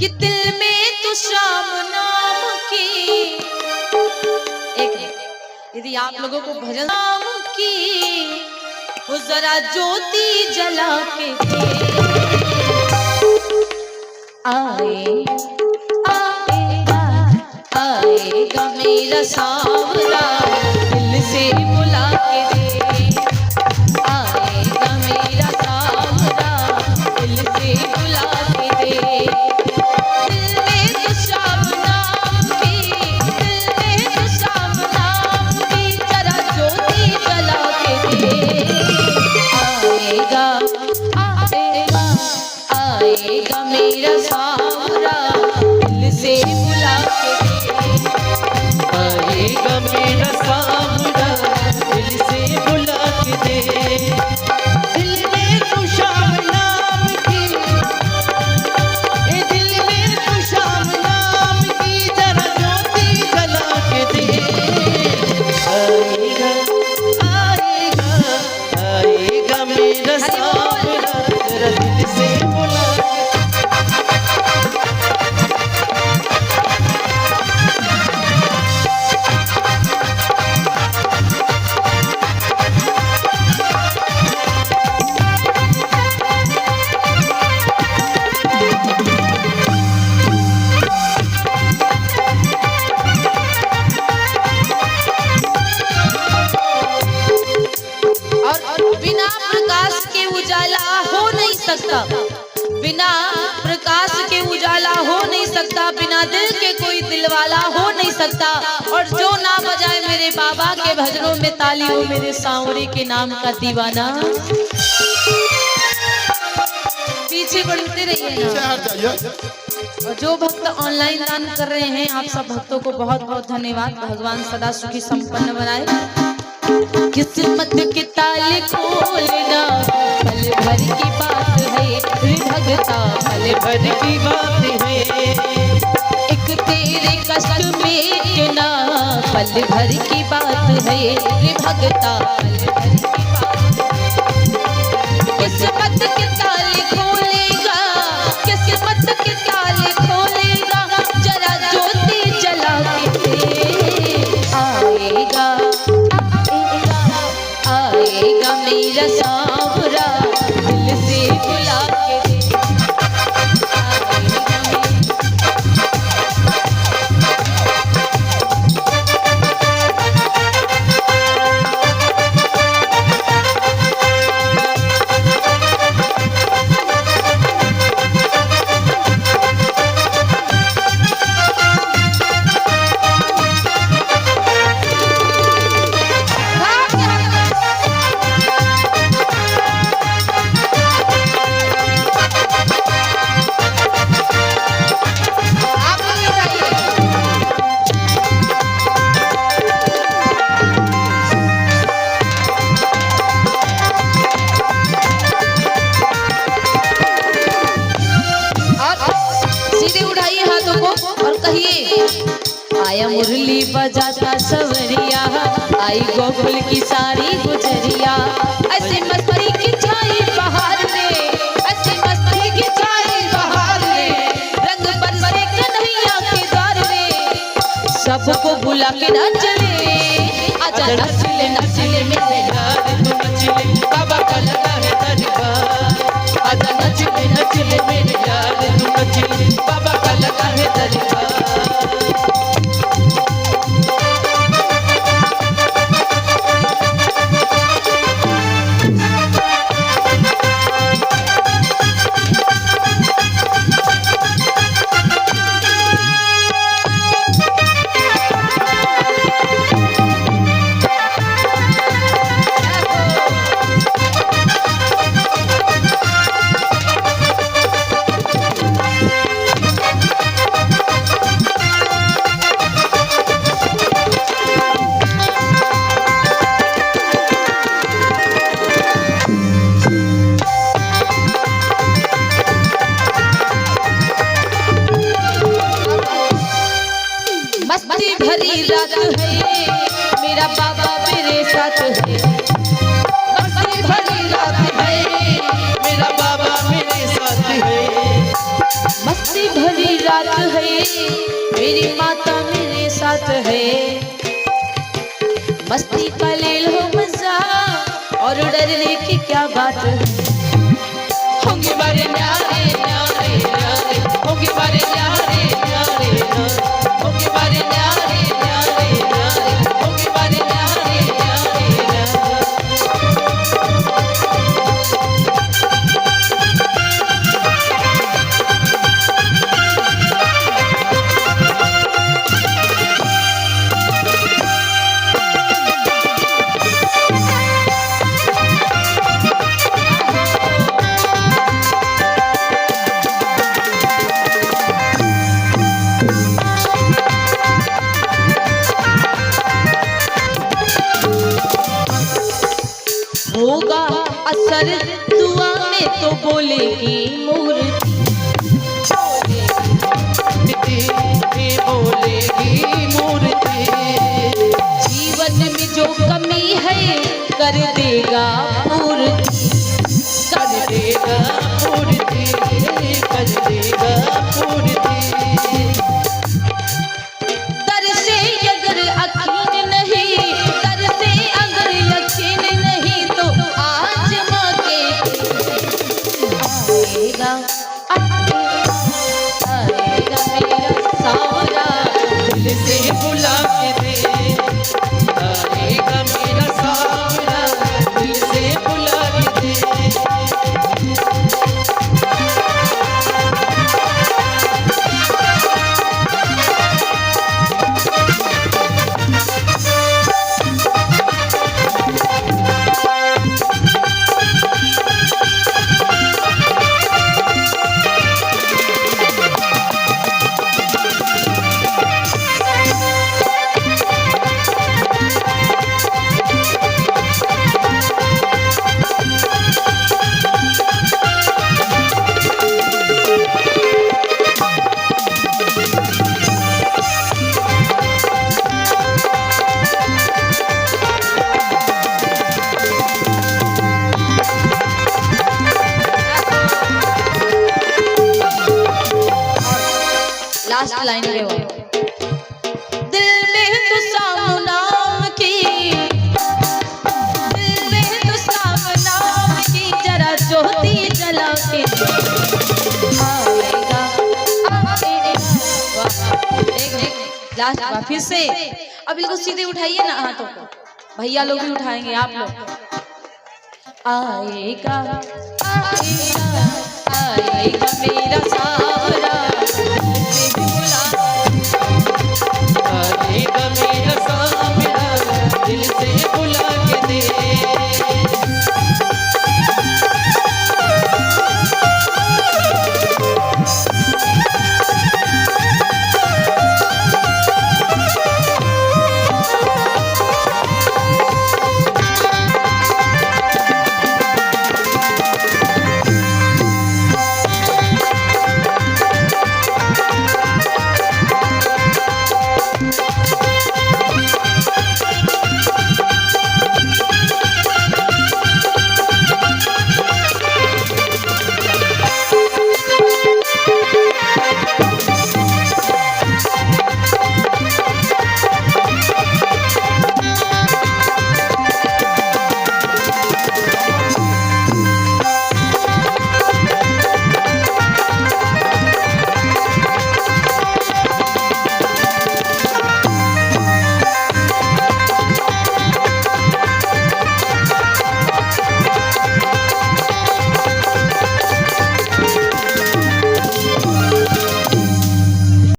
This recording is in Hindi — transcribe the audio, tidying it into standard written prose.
कि दिल में तू श्याम नाम की एक यदि आप लोगों को भजन नाम की वो जरा ज्योति जला के आएगा मेरा सांवरा दिल से बुला के दे आएगा मेरा सांवरा दिल से बुला के दे दिल में तो श्याम नाम की दिल में तो श्याम नाम की जरा ज्योति जला के दे आएगा आएगा आएगा मेरा सांवरा दिल से बुला के दे आएगा मेरा सांवरा दिल से बुला के दे दिल में तू श्याम नाम की दिल में तू श्याम नाम की जरा ज्योति जला के दे आएगा आएगा आएगा मेरा सांवरा जरा दिल से बुला के बिना प्रकाश के उजाला हो नहीं सकता बिना प्रकाश के उजाला हो नहीं सकता बिना दिल के कोई दिलवाला हो नहीं सकता और जो ना बजाए मेरे बाबा के भजनों में ताली हो मेरे सांवरे के नाम का दीवाना पीछे बढ़ते रहिए ना और जो भक्त ऑनलाइन दान कर रहे हैं आप सब भक्तों को बहुत बहुत धन्यवाद भगवान सदा सुखी संपन्न बनाए किस्मत की ताली खोलना पल भर की बात है रे भगता पल भर की बात है एक तेरे कष्ट मेटना पल भर की बात है रे भगता पल भर की बात किस्मत की ताली खोलेगा किस्मत की ताली खोलेगा जरा ज्योति जला के आएगा आएगा मेरा सांवरा दिल से बुला के दे आया मुरली बजाता सवरिया आई गोकुल की सारी गुजरिया ऐसे मस्ती की छाई बहार रे ऐसे मस्ती की छाई बहार रे रंग बरसे कन्हैया के द्वार रे सबको बुला के नाचले आजा नाचले नाचले मेरे यार तू नाचले बाबा का लगा है दरबार आजा नाचले नाचले मेरे यार तू नाचले बाबा का लगा है दरबार भरी रात है मेरा बाबा मेरे साथ है मस्ती भरी रात है मेरा बाबा मेरे साथ है मस्ती भरी रात है, मेरी माता मेरे साथ है। मस्ती का ले लो मजा, और डरने की क्या बात है। होंगे बड़े न्यारे न्यारे न्यारे, होंगे बड़े न्यारे न्यारे न्यारे, होंगे बड़े न्यारे न्यारे न्यारे, होंगे बड़े न्यारे न्यारे न्यारे। होगा असर दुआ में तो बोलेगी मूर्ति, बोलेगी मूर्ति। जीवन में जो कमी है कर देगा पूर्ति, कर देगा पूर्ति, कर देगा पूर्ति। दर से अगर यकीन नहीं, दर से अगर यकीन नहीं तो आजमा के आएगा, आएगा मेरा सावरा, दिल से बुला के दे, आएगा मेरा सावरा, दिल से बुला के दे। लास्ट लाइन रे वो, दिल में तो साम नाम की, दिल में तो साम नाम की जरा ज्योति जला के आएगा, आएगा। देख देख लास्ट बार फिर से, अब बिल्कुल सीधे उठाइए ना हाथों को, भैया लोग भी उठाएंगे, आप लोग। आएगा आएगा आएगा मेरा साथ।